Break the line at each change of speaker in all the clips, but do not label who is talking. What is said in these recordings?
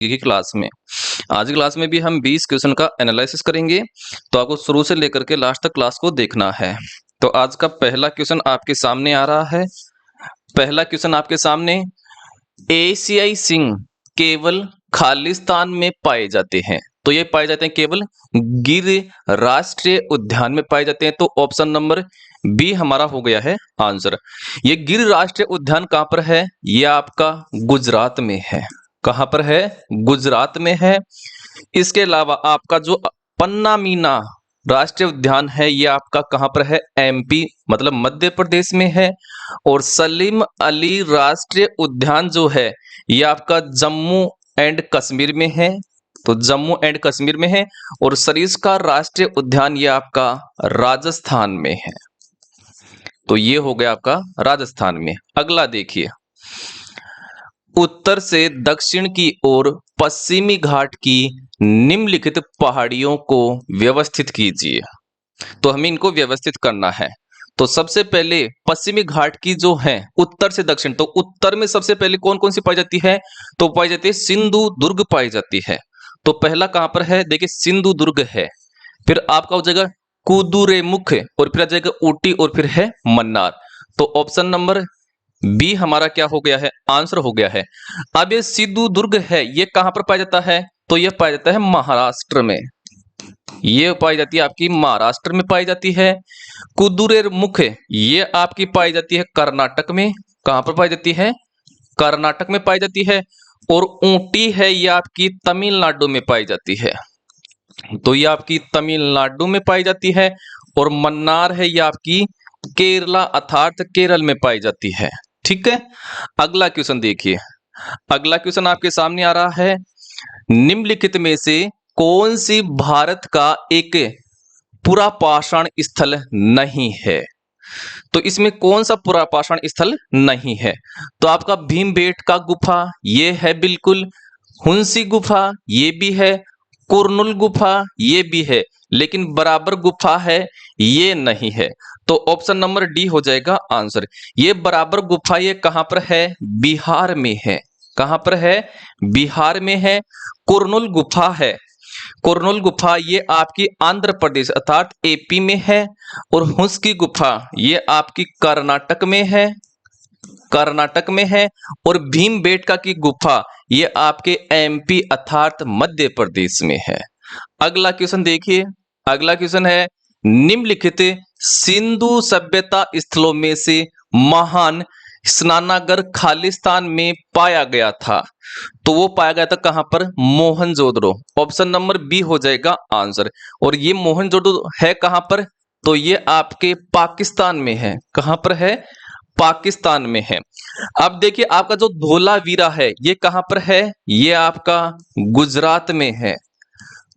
की क्लास में। आज की क्लास में भी हम 20 क्वेश्चन का एनालिसिस करेंगे, तो आपको शुरू से लेकर के लास्ट तक क्लास को देखना है। तो आज का पहला क्वेश्चन आपके सामने आ रहा है। पहला क्वेश्चन आपके सामने, एशियाई सिंह केवल खालिस्तान में पाए जाते हैं। तो ये पाए जाते हैं केवल गिर राष्ट्रीय उद्यान में पाए जाते हैं। तो ऑप्शन नंबर बी हमारा हो गया है आंसर। ये गिर राष्ट्रीय उद्यान कहां पर है? ये आपका गुजरात में है। कहां पर है? गुजरात में है। इसके अलावा आपका जो पन्ना मीना राष्ट्रीय उद्यान है, ये आपका कहां पर है? एमपी मतलब मध्य प्रदेश में है। और सलीम अली राष्ट्रीय उद्यान जो है, ये आपका जम्मू एंड कश्मीर में है। तो जम्मू एंड कश्मीर में है। और सरिस्का राष्ट्रीय उद्यान ये आपका राजस्थान में है। तो ये हो गया आपका राजस्थान में। अगला देखिए, उत्तर से दक्षिण की ओर पश्चिमी घाट की निम्नलिखित पहाड़ियों को व्यवस्थित कीजिए। तो हमें इनको व्यवस्थित करना है। तो सबसे पहले पश्चिमी घाट की जो है उत्तर से दक्षिण, तो उत्तर में सबसे पहले कौन कौन सी पाई जाती है? तो पाई जाती है सिंधु दुर्ग पाई जाती है। तो पहला कहां पर है? देखिए सिंधु दुर्ग है। फिर आपका हो जाएगा कुदुरेमुख, और फिर आ जाएगा ऊटी, और फिर है मन्नार। तो ऑप्शन नंबर बी हमारा क्या हो गया है? आंसर हो गया है। अब ये सिंधु दुर्ग है, ये कहां पर पाया जाता है? तो ये पाया जाता है महाराष्ट्र में। ये पाई जाती है आपकी महाराष्ट्र में पाई जाती है। कुदुरेमुख ये आपकी पाई जाती है कर्नाटक में। कहां पर पाई जाती है? कर्नाटक में पाई जाती है। और ऊटी है, ये आपकी तमिलनाडु में पाई जाती है। तो ये आपकी तमिलनाडु में पाई जाती है। और मन्नार है, ये आपकी केरला अर्थात केरल में पाई जाती है। ठीक है। अगला क्वेश्चन देखिए। अगला क्वेश्चन आपके सामने आ रहा है, निम्नलिखित में से कौन सी भारत का एक पुरापाषाण स्थल नहीं है? तो इसमें कौन सा पुरापाषाण स्थल नहीं है? तो आपका भीमबेटका गुफा ये है बिल्कुल, हुंसी गुफा ये भी है, कुरनुल गुफा ये भी है, लेकिन बराबर गुफा है ये नहीं है। तो ऑप्शन नंबर डी हो जाएगा आंसर। ये बराबर गुफा ये कहां पर है? बिहार में है। कहां पर है? बिहार में है। कुरनुल गुफा है, कुरनुल गुफा ये आपकी आंध्र प्रदेश अर्थात एपी में है। और हुंस की गुफा ये आपकी कर्नाटक में है, कर्नाटक में है। और भीमबेटका की गुफा ये आपके एमपी अर्थात मध्य प्रदेश में है। अगला क्वेश्चन देखिए। अगला क्वेश्चन है, निम्नलिखित सिंधु सभ्यता स्थलों में से महान स्नानागार खालिस्तान में पाया गया था। तो वो पाया गया था कहां पर? मोहनजोदड़ो। ऑप्शन नंबर बी हो जाएगा आंसर। और ये मोहनजोदड़ो है कहां पर? तो ये आपके पाकिस्तान में है। कहां पर है? पाकिस्तान में है। अब देखिए आपका जो धोलावीरा है ये कहां पर है? ये आपका गुजरात में है।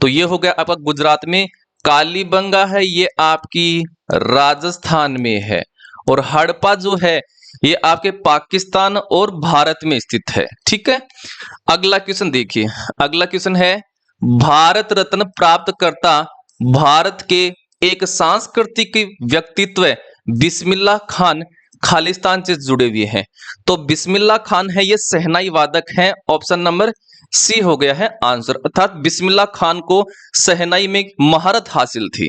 तो ये हो गया आपका गुजरात में। कालीबंगा है, ये आपकी राजस्थान में है। और हड़प्पा जो है ये आपके पाकिस्तान और भारत में स्थित है। ठीक है। अगला क्वेश्चन देखिए। अगला क्वेश्चन है, भारत रत्न प्राप्त करता भारत के एक सांस्कृतिक व्यक्तित्व बिस्मिल्लाह खान खालिस्तान से जुड़े हुए हैं। तो बिस्मिल्लाह खान है, ये शहनाई वादक हैं। ऑप्शन नंबर सी हो गया है आंसर। अर्थात बिस्मिल्लाह खान को शहनाई में महारत हासिल थी।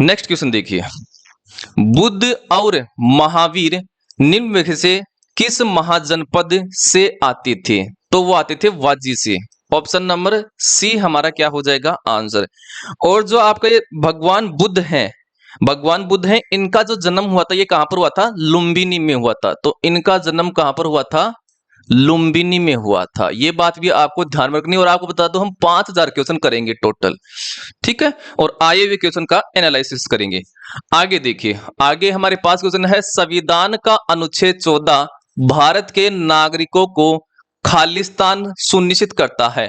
नेक्स्ट क्वेश्चन देखिए, बुद्ध और महावीर निम्न में से किस महाजनपद से आते थे? तो वो आते थे वाजी से। ऑप्शन नंबर सी हमारा क्या हो जाएगा? आंसर। और जो आपका ये भगवान बुद्ध हैं, भगवान बुद्ध हैं, इनका जो जन्म हुआ था ये कहां पर हुआ था? लुम्बिनी में हुआ था। तो इनका जन्म कहां पर हुआ था? लुम्बिनी में हुआ था। ये बात भी आपको ध्यान में रखनी है। और आपको बता दो हम 5000 क्वेश्चन करेंगे टोटल। ठीक है। और आए हुए क्वेश्चन का एनालिसिस करेंगे। आगे देखिए, आगे हमारे पास क्वेश्चन है, संविधान का अनुच्छेद 14 भारत के नागरिकों को खालिस्तान सुनिश्चित करता है।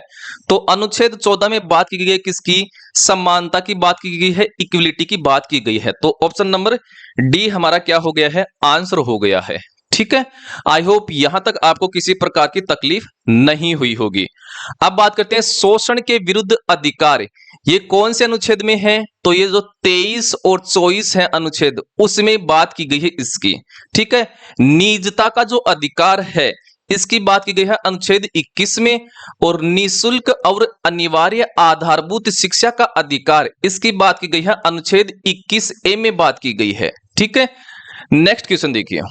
तो अनुच्छेद 14 में बात की गई है किसकी? समानता की बात की गई है, इक्विलिटी की बात की गई है। तो ऑप्शन नंबर डी हमारा क्या हो गया है? आंसर हो गया है। ठीक है। आई होप यहां तक आपको किसी प्रकार की तकलीफ नहीं हुई होगी। अब बात करते हैं शोषण के विरुद्ध अधिकार, ये कौन से अनुच्छेद में है? तो ये जो 23 और 24 है अनुच्छेद, उसमें बात की गई है इसकी। ठीक है। निजता का जो अधिकार है इसकी बात की गई है अनुच्छेद 21 में। और निशुल्क और अनिवार्य आधारभूत शिक्षा का अधिकार, इसकी बात की गई है अनुच्छेद 21A में बात की गई है। ठीक है, नेक्स्ट क्वेश्चन देखिए,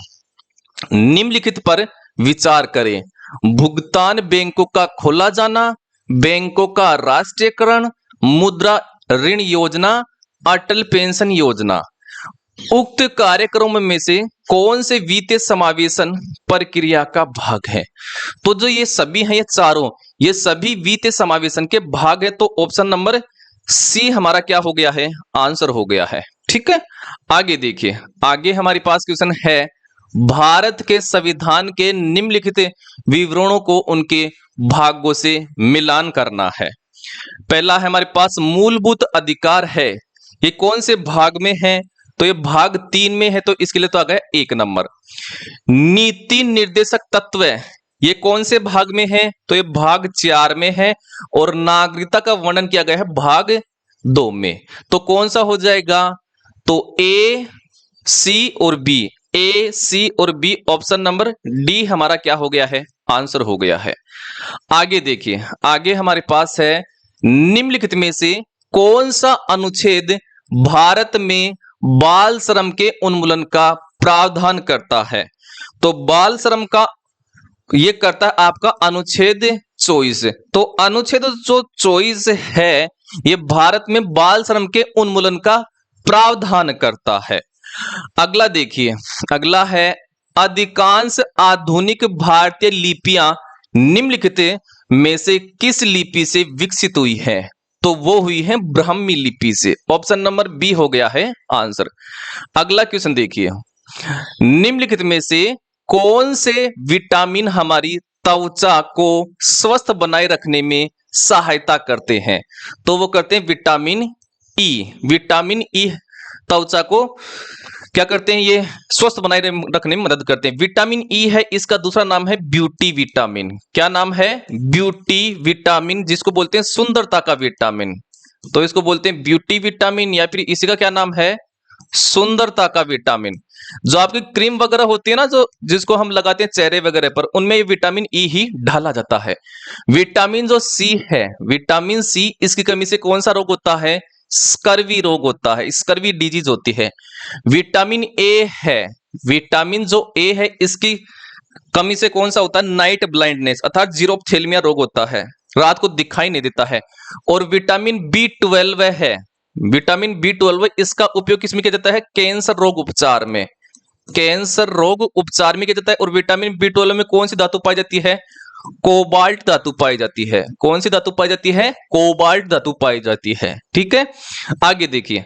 निम्नलिखित पर विचार करें। भुगतान बैंकों का खोला जाना, बैंकों का राष्ट्रीयकरण, मुद्रा ऋण योजना, अटल पेंशन योजना। उक्त कार्यक्रम में से कौन से वित्तीय समावेशन प्रक्रिया का भाग है? तो जो ये सभी हैं, ये चारों, ये सभी वित्तीय समावेशन के भाग है। तो ऑप्शन नंबर सी हमारा क्या हो गया है? आंसर हो गया है। ठीक है, आगे देखिए, आगे हमारे पास क्वेश्चन है, भारत के संविधान के निम्नलिखित विवरणों को उनके भागों से मिलान करना है। पहला है हमारे पास मूलभूत अधिकार है, ये कौन से भाग में है? तो ये भाग 3 में है, तो इसके लिए तो आ गया 1 नंबर। नीति निर्देशक तत्व, ये कौन से भाग में है? तो ये भाग 4 में है। और नागरिकता का वर्णन किया गया है भाग 2 में। तो कौन सा हो जाएगा? तो ए, सी और बी, ए, सी और बी, ऑप्शन नंबर डी हमारा क्या हो गया है? आंसर हो गया है। आगे देखिए, आगे हमारे पास है, निम्नलिखित में से कौन सा अनुच्छेद भारत में बाल श्रम के उन्मूलन का प्रावधान करता है? तो बाल श्रम का ये करता है आपका अनुच्छेद 24। तो अनुच्छेद जो 24 है, ये भारत में बाल श्रम के उन्मूलन का प्रावधान करता है। अगला देखिए, अगला है, अधिकांश आधुनिक भारतीय लिपियां निम्नलिखित में से किस लिपि से विकसित हुई है? तो वो हुई है ब्राह्मी लिपि से। ऑप्शन नंबर बी हो गया है आंसर। अगला क्वेश्चन देखिए, निम्नलिखित में से कौन से विटामिन हमारी त्वचा को स्वस्थ बनाए रखने में सहायता करते हैं? तो वो करते हैं विटामिन ई। विटामिन ई त्वचा को क्या करते हैं? ये स्वस्थ बनाए रखने में मदद करते हैं। विटामिन ई है, इसका दूसरा नाम है ब्यूटी विटामिन। क्या नाम है? ब्यूटी विटामिन, जिसको बोलते हैं सुंदरता का विटामिन। तो इसको बोलते हैं ब्यूटी विटामिन, या फिर इसी का क्या नाम है? सुंदरता का विटामिन। जो आपकी क्रीम वगैरह होती है ना, जो जिसको हम लगाते हैं चेहरे वगैरह पर, उनमें ये विटामिन ई ही ढाला जाता है। विटामिन जो सी है, विटामिन सी, इसकी कमी से कौन सा रोग होता है? स्कर्वी रोग होता है, स्कर्वी डिजीज होती है। विटामिन ए है, विटामिन जो ए है, इसकी कमी से कौन सा होता है? नाइट ब्लाइंडनेस अर्थात जीरोप्थेल्मिया रोग होता है, रात को दिखाई नहीं देता है। और विटामिन बी 12 है, विटामिन बी 12, इसका उपयोग किसमें किया जाता है? कैंसर रोग उपचार में, कैंसर रोग उपचार में किया जाता है। और विटामिन बी 12 में कौन सी धातु पाई जाती है? कोबाल्ट धातु पाई जाती है। कौन सी धातु पाई जाती है? कोबाल्ट धातु पाई जाती है। ठीक है, आगे देखिए,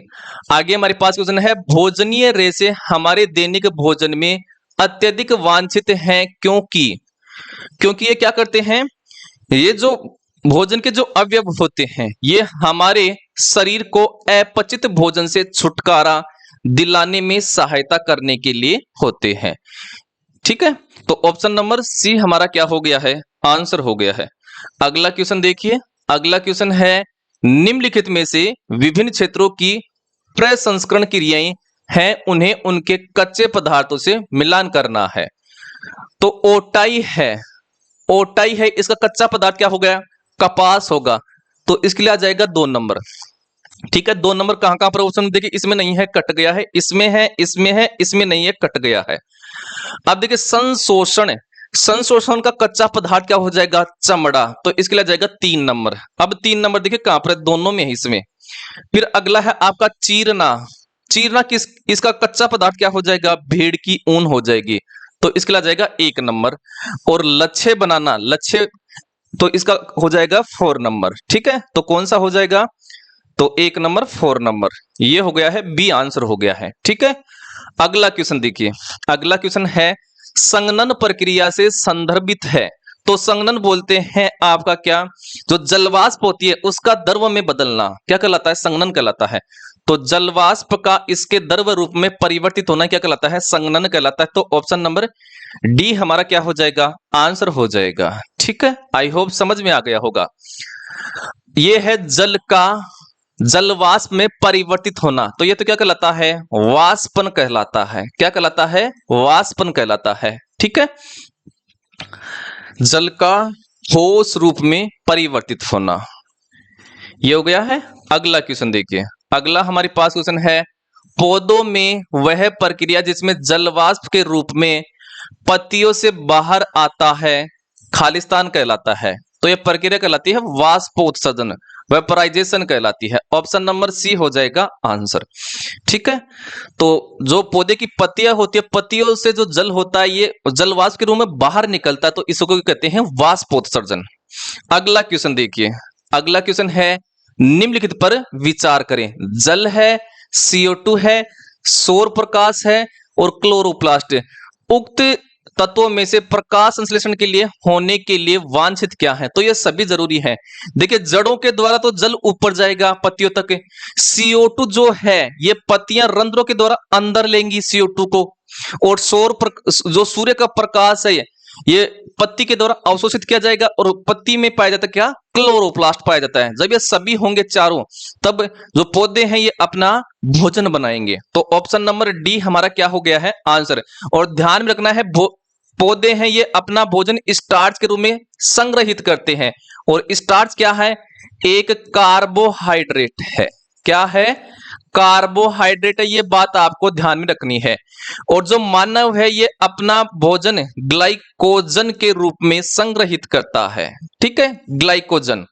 आगे हमारे पास क्वेश्चन है, भोजनीय रेशे हमारे दैनिक भोजन में अत्यधिक वांछित हैं, क्योंकि क्योंकि ये क्या करते हैं? ये जो भोजन के जो अवयव होते हैं, ये हमारे शरीर को अपचित भोजन से छुटकारा दिलाने में सहायता करने के लिए होते हैं। ठीक है, तो ऑप्शन नंबर सी हमारा क्या हो गया है? आंसर हो गया है। अगला क्वेश्चन देखिए, अगला क्वेश्चन है, निम्नलिखित में से विभिन्न क्षेत्रों की प्रसंस्करण क्रियाएं हैं, उन्हें उनके कच्चे पदार्थों से मिलान करना है। तो ओटाई है, ओटाई है, इसका कच्चा पदार्थ क्या हो गया? कपास होगा। तो इसके लिए आ जाएगा 2 नंबर। ठीक है, 2 नंबर कहां पर ऑप्शन देखिए, इसमें नहीं है, कट गया है, इसमें है, इसमें है, इसमें नहीं है, कट गया है। अब देखिए, संशोषण, संशोषण का कच्चा पदार्थ क्या हो जाएगा? चमड़ा। तो इसके लिए जाएगा 3 नंबर। अब 3 नंबर देखिए कहां पर है? दोनों में है इसमें। फिर अगला है आपका चीरना, चीरना किस, इसका कच्चा पदार्थ क्या हो जाएगा? भेड़ की ऊन हो जाएगी। तो इसके लिए जाएगा 1 नंबर। और लच्छे बनाना, लच्छे, तो इसका हो जाएगा 4 नंबर। ठीक है, तो कौन सा हो जाएगा? तो 1 नंबर 4 नंबर, ये हो गया है बी, आंसर हो गया है। ठीक है, अगला क्वेश्चन देखिए, अगला क्वेश्चन है, संघनन प्रक्रिया से संदर्भित है। तो संघनन बोलते हैं आपका क्या? जो जलवाष्प होती है उसका द्रव में बदलना क्या कहलाता है? संघनन कहलाता है। तो जलवाष्प का इसके द्रव रूप में परिवर्तित होना क्या कहलाता है? संघनन कहलाता है। तो ऑप्शन नंबर डी हमारा क्या हो जाएगा? आंसर हो जाएगा। ठीक है, आई होप समझ में आ गया होगा। ये है जल का जलवाष्प में परिवर्तित होना, तो ये तो क्या कहलाता है? वाष्पन कहलाता है। क्या कहलाता है? वाष्पन कहलाता है। ठीक है, जल का ठोस रूप में परिवर्तित होना। ये हो गया है। अगला क्वेश्चन देखिए, अगला हमारे पास क्वेश्चन है, पौधों में वह प्रक्रिया जिसमें जलवाष्प के रूप में पत्तियों से बाहर आता है खालिस्तान कहलाता है। तो यह प्रक्रिया कहलाती है वाष्पोत्सर्जन, वेपराइजेशन कहलाती है। ऑप्शन नंबर सी हो जाएगा आंसर। ठीक है, तो जो पौधे की पत्तियां होती है, पत्तियों से जो जल होता है ये जलवाष्प के रूप में बाहर निकलता है, तो इसको कहते हैं वाष्पोत्सर्जन। अगला क्वेश्चन देखिए, अगला क्वेश्चन है, निम्नलिखित पर विचार करें। जल है, CO2 है, सौर प्रकाश है और क्लोरोप्लास्ट। उक्त तत्वों में से प्रकाश संश्लेषण के लिए होने के लिए वांछित क्या है? तो ये सभी जरूरी है। देखिए, जड़ों के द्वारा तो जल ऊपर जाएगा पत्तियों तक। CO2 जो है ये पत्तियां रंध्रों के द्वारा अंदर लेंगी CO2 को, और जो सूर्य का प्रकाश है ये पत्ती के द्वारा अवशोषित किया जाएगा, और पत्ती में पाया जाता है क्या? क्लोरोप्लास्ट पाया जाता है। जब ये सभी होंगे चारों, तब जो पौधे हैं ये अपना भोजन बनाएंगे। तो ऑप्शन नंबर डी हमारा क्या हो गया है? आंसर। और ध्यान में रखना है, पौधे हैं ये अपना भोजन स्टार्च के रूप में संग्रहित करते हैं, और स्टार्च क्या है? एक कार्बोहाइड्रेट है। क्या है? कार्बोहाइड्रेट है। ये बात आपको ध्यान में रखनी है। और जो मानव है ये अपना भोजन ग्लाइकोजन के रूप में संग्रहित करता है। ठीक है, ग्लाइकोजन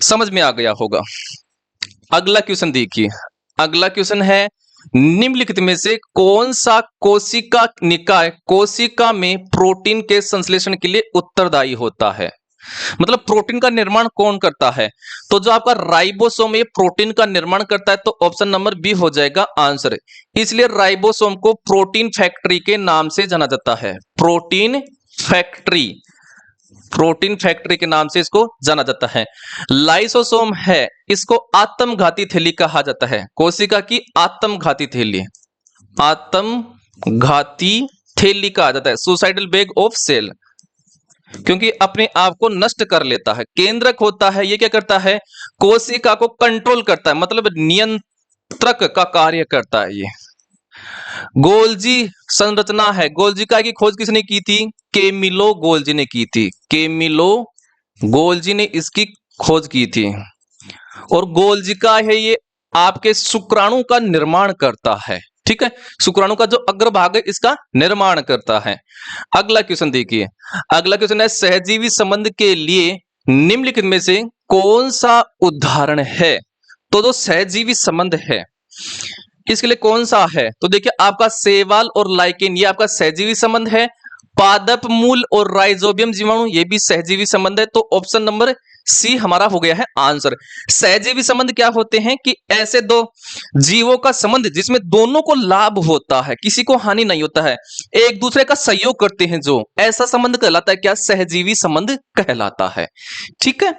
समझ में आ गया होगा। अगला क्वेश्चन देखिए, अगला क्वेश्चन है, निम्नलिखित में से कौन सा कोशिका निकाय कोशिका में प्रोटीन के संश्लेषण के लिए उत्तरदायी होता है? मतलब प्रोटीन का निर्माण कौन करता है? तो जो आपका राइबोसोम ये प्रोटीन का निर्माण करता है, तो ऑप्शन नंबर बी हो जाएगा आंसर। इसलिए राइबोसोम को प्रोटीन फैक्ट्री के नाम से जाना जाता है। प्रोटीन फैक्ट्री, प्रोटीन फैक्ट्री के नाम से इसको जाना जाता है। लाइसोसोम है, इसको आत्मघाती थैली कहा जाता है। कोशिका की आत्मघाती थैली, आत्मघाती थैली कहा जाता है। सुसाइडल बैग ऑफ सेल, क्योंकि अपने आप को नष्ट कर लेता है। केंद्रक होता है, ये क्या करता है? कोशिका को कंट्रोल करता है, मतलब नियंत्रक का कार्य करता है ये। गोल्जी संरचना है, गोल्जिका की खोज किसने की थी? केमिलो गोल्जी ने की थी। केमिलो गोल्जी ने इसकी खोज की थी। और गोल्जिका है ये आपके शुक्राणु का निर्माण करता है। ठीक है, शुक्राणु का जो अग्रभाग है इसका निर्माण करता है। अगला क्वेश्चन देखिए, अगला क्वेश्चन है, सहजीवी संबंध के लिए निम्नलिखित में से कौन सा उदाहरण है? तो जो सहजीवी संबंध है इसके लिए कौन सा है? तो देखिए, आपका शैवाल और लाइकेन ये आपका सहजीवी संबंध है। पादप मूल और राइजोबियम जीवाणु ये भी सहजीवी संबंध है। तो ऑप्शन नंबर सी हमारा हो गया है आंसर। सहजीवी संबंध क्या होते हैं? कि ऐसे दो जीवों का संबंध जिसमें दोनों को लाभ होता है, किसी को हानि नहीं होता है, एक दूसरे का सहयोग करते हैं, जो ऐसा संबंध कहलाता है क्या? सहजीवी संबंध कहलाता है। ठीक है,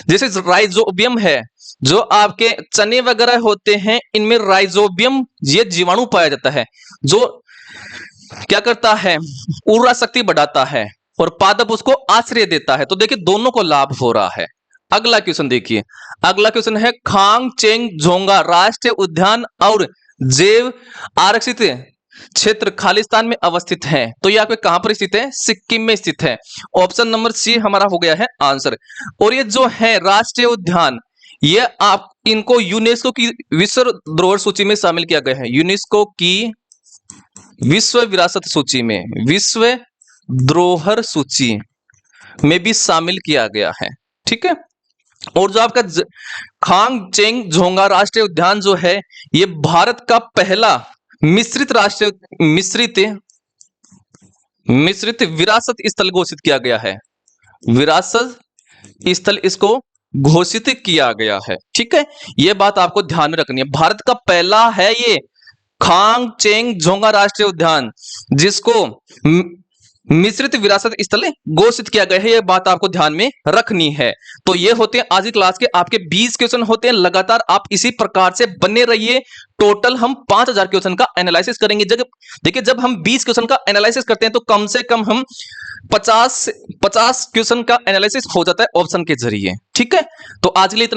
जैसे राइजोबियम है, जो आपके चने वगैरह होते हैं इनमें राइजोबियम ये जीवाणु पाया जाता है, जो क्या करता है? ऊर्जा शक्ति बढ़ाता है, और पादप उसको आश्रय देता है। तो देखिए, दोनों को लाभ हो रहा है। अगला क्वेश्चन देखिए, अगला क्वेश्चन है, खांग चेंग झोंगा राष्ट्रीय उद्यान और जैव आरक्षित क्षेत्र खालिस्तान में अवस्थित है। तो ये आपके कहां पर स्थित है? सिक्किम में स्थित है। ऑप्शन नंबर सी हमारा हो गया है आंसर। और ये जो है राष्ट्रीय उद्यान, ये आप इनको यूनेस्को की विश्व धरोहर सूची में शामिल किया गया है। यूनेस्को की विश्व विरासत सूची में, विश्व धरोहर सूची में भी शामिल किया गया है। ठीक है, और जो आपका खांग चेंग झोंगा राष्ट्रीय उद्यान जो है ये भारत का पहला मिश्रित विरासत स्थल घोषित किया गया है। विरासत स्थल इसको घोषित किया गया है। ठीक है, यह बात आपको ध्यान में रखनी है। भारत का पहला है ये खांग चेंग झोंगा राष्ट्रीय उद्यान, जिसको मिश्रित विरासत स्थल घोषित किया गया है। यह बात आपको ध्यान में रखनी है। तो ये होते हैं आज की क्लास के आपके 20 क्वेश्चन होते हैं। लगातार आप इसी प्रकार से बने रहिए। टोटल हम 5000 क्वेश्चन का एनालिसिस करेंगे। देखिए, जब हम 20 क्वेश्चन का एनालिसिस करते हैं तो कम से कम हम 50 क्वेश्चन का एनालिसिस हो जाता है ऑप्शन के जरिए। ठीक है, तो आज के लिए इतना